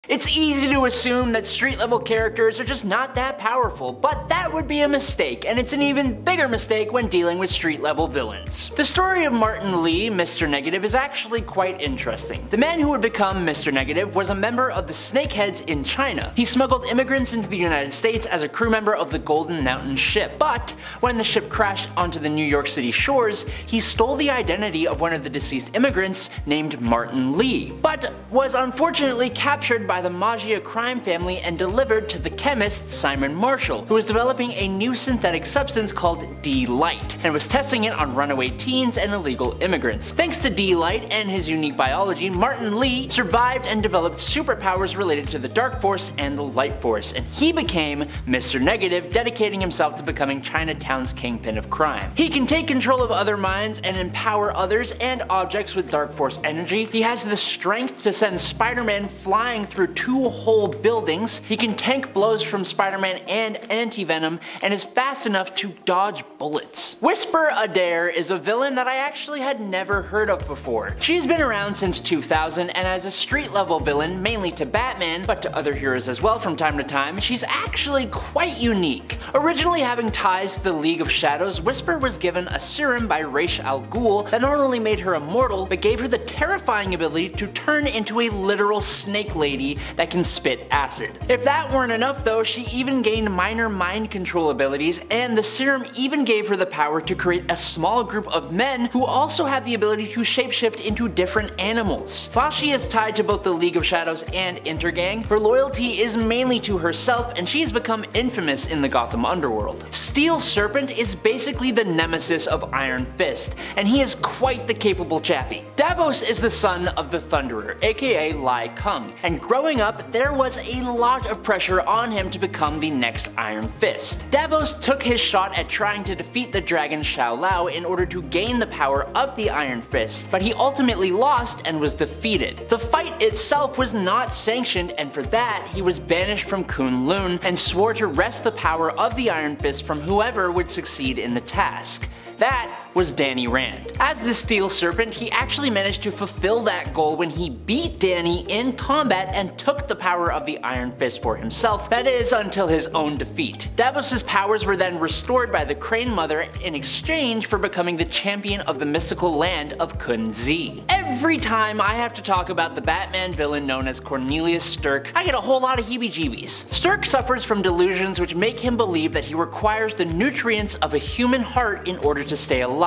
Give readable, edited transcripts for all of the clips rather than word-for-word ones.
It's easy to assume that street level characters are just not that powerful, but that would be a mistake, and it's an even bigger mistake when dealing with street level villains. The story of Martin Lee, Mr. Negative, is actually quite interesting. The man who would become Mr. Negative was a member of the Snakeheads in China. He smuggled immigrants into the United States as a crew member of the Golden Mountain ship, but when the ship crashed onto the New York City shores, he stole the identity of one of the deceased immigrants named Martin Lee, but was unfortunately captured by the Maggia crime family and delivered to the chemist Simon Marshall, who was developing a new synthetic substance called D-Light, and was testing it on runaway teens and illegal immigrants. Thanks to D-Light and his unique biology, Martin Lee survived and developed superpowers related to the Dark Force and the Light Force, and he became Mr. Negative, dedicating himself to becoming Chinatown's kingpin of crime. He can take control of other minds and empower others and objects with Dark Force energy. He has the strength to send Spider-Man flying through 2 whole buildings. He can tank blows from Spider-Man and Anti-Venom, and is fast enough to dodge bullets. Whisper Adair is a villain that I actually had never heard of before. She's been around since 2000, and as a street level villain, mainly to Batman, but to other heroes as well from time to time, she's actually quite unique. Originally having ties to the League of Shadows, Whisper was given a serum by Ra's al Ghul that not only made her immortal, but gave her the terrifying ability to turn into a literal snake lady that can spit acid. If that weren't enough though, she even gained minor mind control abilities, and the serum even gave her the power to create a small group of men who also have the ability to shapeshift into different animals. While she is tied to both the League of Shadows and Intergang, her loyalty is mainly to herself, and she has become infamous in the Gotham underworld. Steel Serpent is basically the nemesis of Iron Fist, and he is quite the capable chappie. Davos is the son of the Thunderer, aka Lai Kung, and growing up there was a lot of pressure on him to become the next Iron Fist. Davos took his shot at trying to defeat the dragon Shao Lao in order to gain the power of the Iron Fist, but he ultimately lost and was defeated. The fight itself was not sanctioned, and for that he was banished from Kunlun and swore to wrest the power of the Iron Fist from whoever would succeed in the task. That was Danny Rand. As the Steel Serpent, he actually managed to fulfill that goal when he beat Danny in combat and took the power of the Iron Fist for himself, that is, until his own defeat. Davos's powers were then restored by the Crane Mother in exchange for becoming the champion of the mystical land of Kun-Zi. Every time I have to talk about the Batman villain known as Cornelius Sturk, I get a whole lot of heebie-jeebies. Sturk suffers from delusions which make him believe that he requires the nutrients of a human heart in order to stay alive.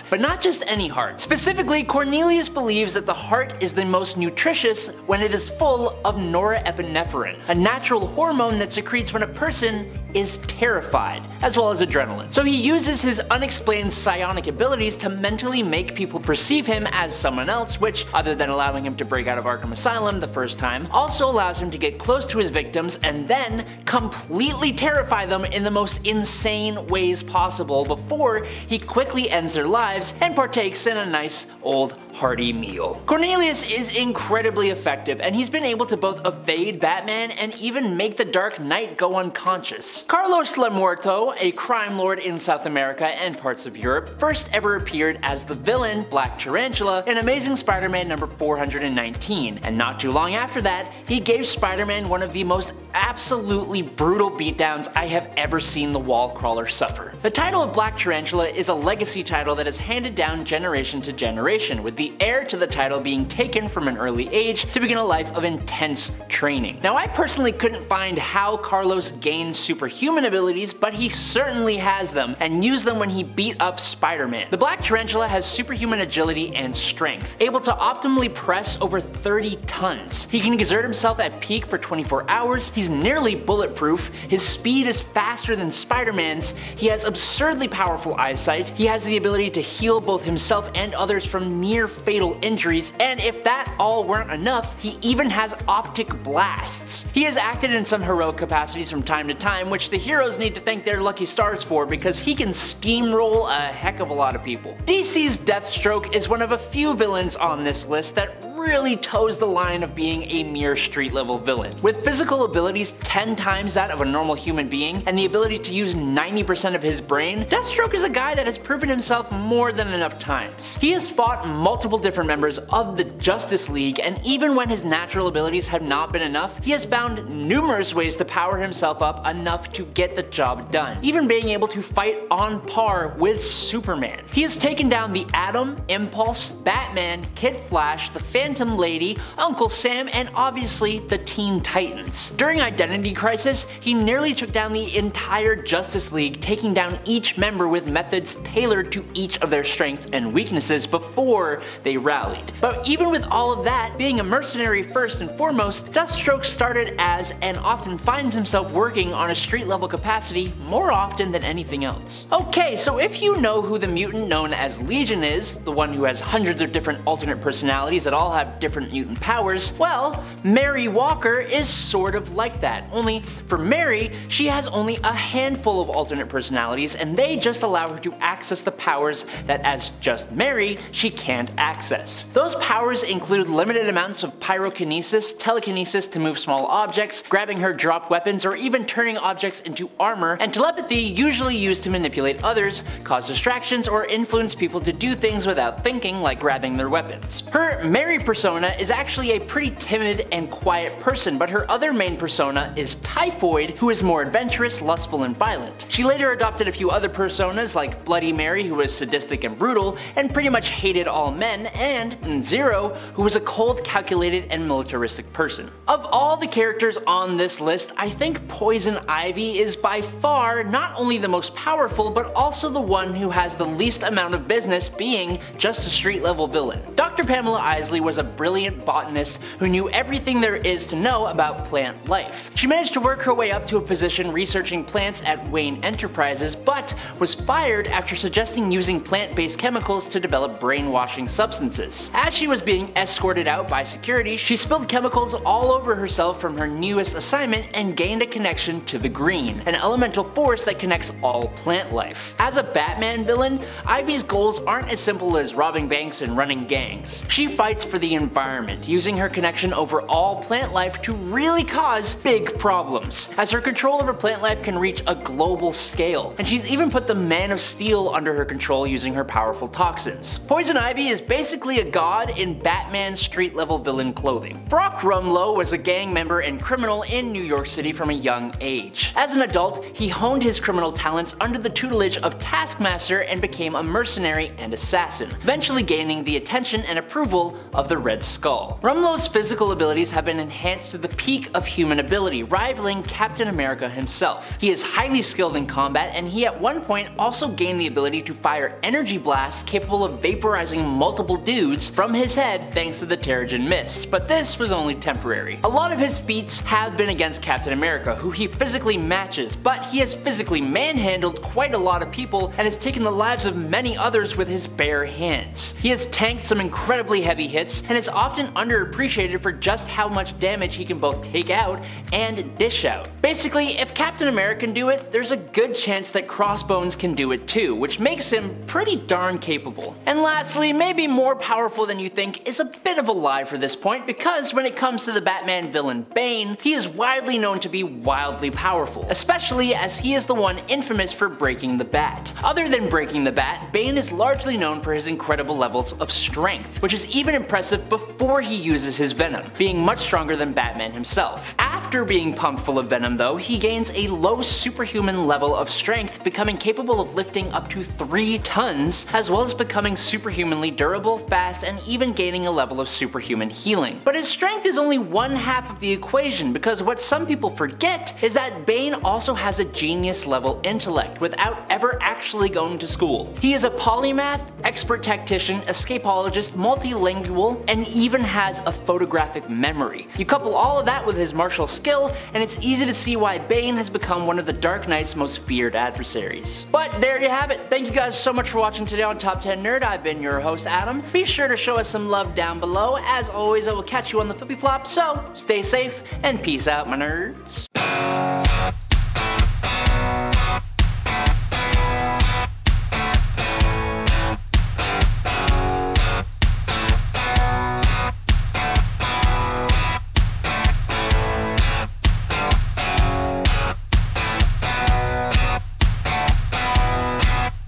But not just any heart. Specifically, Cornelius believes that the heart is the most nutritious when it is full of norepinephrine, a natural hormone that secretes when a person is terrified, as well as adrenaline. So he uses his unexplained psionic abilities to mentally make people perceive him as someone else, which, other than allowing him to break out of Arkham Asylum the first time, also allows him to get close to his victims and then completely terrify them in the most insane ways possible before he quickly ends their lives and partakes in a nice old hearty meal. Cornelius is incredibly effective, and he's been able to both evade Batman and even make the Dark Knight go unconscious. Carlos Lamorto, a crime lord in South America and parts of Europe, first ever appeared as the villain Black Tarantula in Amazing Spider-Man number 419, and not too long after that, he gave Spider-Man one of the most absolutely brutal beatdowns I have ever seen the wall crawler suffer. The title of Black Tarantula is a legacy title that is handed down generation to generation, with the heir to the title being taken from an early age to begin a life of intense training. Now, I personally couldn't find how Carlos gained superhuman abilities, but he certainly has them, and used them when he beat up Spider-Man. The Black Tarantula has superhuman agility and strength, able to optimally press over 30 tons. He can exert himself at peak for 24 hours, he's nearly bulletproof, his speed is faster than Spider-Man's, he has absurdly powerful eyesight, he has the ability to heal both himself and others from near fatal injuries, and if that all weren't enough, he even has optic blasts. He has acted in some heroic capacities from time to time, which the heroes need to thank their lucky stars for, because he can steamroll a heck of a lot of people. DC's Deathstroke is one of a few villains on this list that really toes the line of being a mere street level villain. With physical abilities 10 times that of a normal human being, and the ability to use 90% of his brain, Deathstroke is a guy that has proven himself more than enough times. He has fought multiple different members of the Justice League, and even when his natural abilities have not been enough, he has found numerous ways to power himself up enough to get the job done, even being able to fight on par with Superman. He has taken down the Atom, Impulse, Batman, Kid Flash, the Phantom Lady, Uncle Sam, and obviously the Teen Titans. During Identity Crisis, he nearly took down the entire Justice League, taking down each member with methods tailored to each of their strengths and weaknesses before they rallied. But even with all of that, being a mercenary first and foremost, Deathstroke started as and often finds himself working on a street level capacity more often than anything else. Okay, so if you know who the mutant known as Legion is, the one who has hundreds of different alternate personalities that all have different mutant powers, well, Mary Walker is sort of like that. Only for Mary, she has only a handful of alternate personalities, and they just allow her to access the powers that as just Mary, she can't access. Those powers include limited amounts of pyrokinesis, telekinesis to move small objects, grabbing her dropped weapons, or even turning objects into armor, and telepathy, usually used to manipulate others, cause distractions, or influence people to do things without thinking, like grabbing their weapons. Her Mary persona is actually a pretty timid and quiet person, but her other main persona is Typhoid, who is more adventurous, lustful, and violent. She later adopted a few other personas like Bloody Mary, who was sadistic and brutal, and pretty much hated all men, and Zero, who was a cold, calculated, and militaristic person. Of all the characters on this list, I think Poison Ivy is by far not only the most powerful, but also the one who has the least amount of business being just a street level villain. Dr. Pamela Isley was a brilliant botanist who knew everything there is to know about plant life. She managed to work her way up to a position researching plants at Wayne Enterprises, but was fired after suggesting using plant-based chemicals to develop brainwashing substances. As she was being escorted out by security, she spilled chemicals all over herself from her newest assignment and gained a connection to the Green, an elemental force that connects all plant life. As a Batman villain, Ivy's goals aren't as simple as robbing banks and running gangs. She fights for the environment, using her connection over all plant life to really cause big problems, as her control over plant life can reach a global scale, and she's even put the Man of Steel under her control using her powerful toxins. Poison Ivy is basically a god in Batman street level villain clothing. Brock Rumlow was a gang member and criminal in New York City from a young age. As an adult, he honed his criminal talents under the tutelage of Taskmaster and became a mercenary and assassin, eventually gaining the attention and approval of the Red Skull. Rumlow's physical abilities have been enhanced to the peak of human ability, rivaling Captain America himself. He is highly skilled in combat, and he at one point also gained the ability to fire energy blasts capable of vaporizing multiple dudes from his head thanks to the Terrigen Mists, but this was only temporary. A lot of his feats have been against Captain America, who he physically matches, but he has physically manhandled quite a lot of people and has taken the lives of many others with his bare hands. He has tanked some incredibly heavy hits and is often underappreciated for just how much damage he can both take out and dish out. Basically, if Captain America can do it, there's a good chance that Crossbones can do it too, which makes him pretty darn capable. And lastly, maybe more powerful than you think is a bit of a lie for this point, because when it comes to the Batman villain Bane, he is widely known to be wildly powerful, especially as he is the one infamous for breaking the bat. Other than breaking the bat, Bane is largely known for his incredible levels of strength, which is even impressive before he uses his venom, being much stronger than Batman himself. After being pumped full of venom though, he gains a low superhuman level of strength, becoming capable of lifting up to 3 tons, as well as becoming superhumanly durable, fast, and even gaining a level of superhuman healing. But his strength is only one half of the equation, because what some people forget is that Bane also has a genius level intellect without ever actually going to school. He is a polymath, expert tactician, escapologist, multilingual, and even has a photographic memory. You couple all of that with his martial skill, and it's easy to see why Bane has become one of the Dark Knight's most feared adversaries. But there you have it. Thank you guys so much for watching today on Top 10 Nerd. I've been your host Adam. Be sure to show us some love down below. As always, I will catch you on the flippy flop, so stay safe and peace out, my nerds.